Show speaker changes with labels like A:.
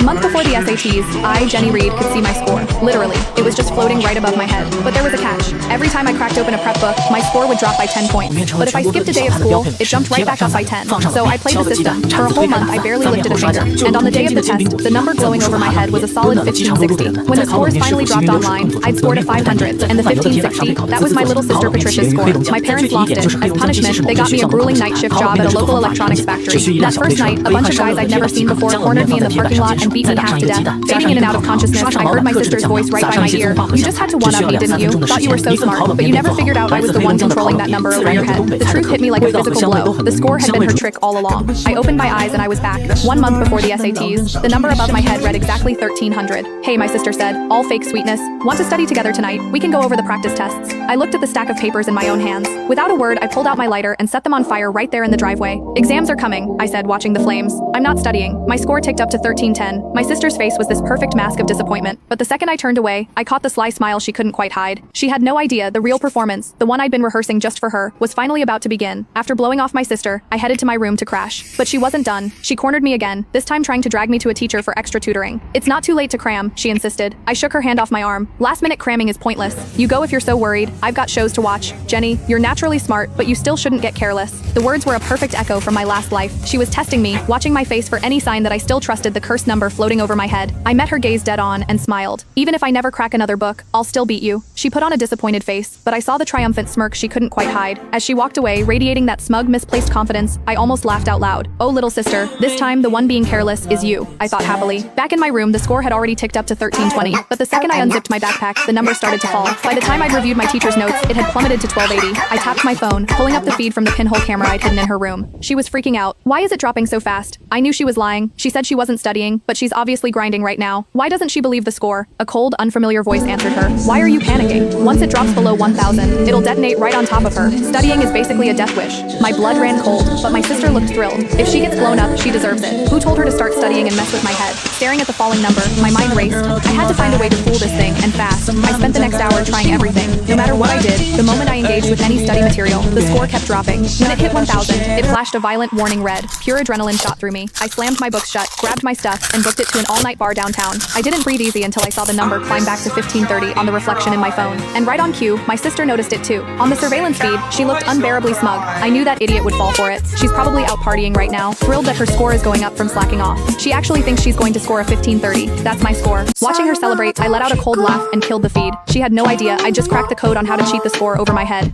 A: A month before the SATs, I, Jenny Reed, could see my score. Literally, it was just floating right above my head. But there was a catch. Every time I cracked open a prep book, my score would drop by 10 points. But if I skipped a day of school, it jumped right back up by 10. So I played the system. For a whole month, I barely lifted a finger. And on the day of the test, the number glowing over my head was a solid 1560. When the scores finally dropped online, I'd scored a 500, and the 1560, that was my little sister Patricia's score. My parents lost it. As punishment, they got me a grueling night shift job at a local electronics factory. That first night, a bunch of guys I'd never seen before cornered me in the parking lot and beat me half to death. Fading in and out of consciousness, I heard my sister's voice right by my ear. You just had to one-up me, didn't you? Thought you were so smart, but you never figured out I was the one controlling that number over your head. The truth hit me like a physical blow. The score had been her trick all along. I opened my eyes and I was back. 1 month before the SATs, the number above my head read exactly 1300. Hey, my sister said, all fake sweetness. Want to study together tonight? We can go over the practice tests. I looked at the stack of papers in my own hands. Without a word, I pulled out my lighter and set them on fire right there in the driveway. Exams are coming, I said, watching the flames. I'm not studying. My score ticked up to 1310. My sister's face was this perfect mask of disappointment. But the second I turned away, I caught the sly smile she couldn't quite hide. She had no idea the real performance, the one I'd been rehearsing just for her, was finally about to begin. After blowing off my sister, I headed to my room to crash. But she wasn't done. She cornered me again, this time trying to drag me to a teacher for extra tutoring. It's not too late to cram, she insisted. I shook her hand off my arm. Last-minute cramming is pointless. You go if you're so worried. I've got shows to watch. Jenny, you're naturally smart, but you still shouldn't get careless. The words were a perfect echo from my last life. She was testing me, watching my face for any sign that I still trusted the cursed number floating over my head. I met her gaze dead on and smiled. Even if I never crack another book, I'll still beat you. She put on a disappointed face, but I saw the triumphant smirk she couldn't quite hide. As she walked away, radiating that smug, misplaced confidence, I almost laughed out loud. Oh, little sister, this time the one being careless is you, I thought happily. Back in my room, the score had already ticked up to 1320, but the second I unzipped my backpack, the number started to fall. By the time I'd reviewed my teacher's notes, it had plummeted to 1280. I tapped my phone, pulling up the feed from the pinhole camera I'd hidden in her room. She was freaking out. Why is it dropping so fast? I knew she was lying. She said she wasn't studying, but she's obviously grinding right now. Why doesn't she believe the score? A cold, unfamiliar voice answered her. Why are you panicking? Once it drops below 1000, it'll detonate right on top of her. Studying is basically a death wish. My blood ran cold, but my sister looked thrilled. If she gets blown up, she deserves it. Who told her to start studying and mess with my head? Staring at the falling number, my mind raced. I had to find a way to fool this thing, and fast. I spent the next hour trying everything. No matter what I did, the moment I engaged with any study material, the score kept dropping. When it hit 1000, it flashed a violent warning red. Pure adrenaline shot through me. I slammed my books shut, grabbed my stuff, and booked it to an all-night bar downtown. I didn't breathe easy until I saw the number climb back to 1530 on the reflection in my phone. And right on cue, my sister noticed it too. On the surveillance feed, she looked unbearably smug. I knew that idiot would fall for it. She's probably out partying right now, thrilled that her score is going up from slacking off. She actually thinks she's going to score a 1530. That's my score. Watching her celebrate, I let out a cold laugh and killed the feed. She had no idea I just cracked the code on how to cheat the score over my head.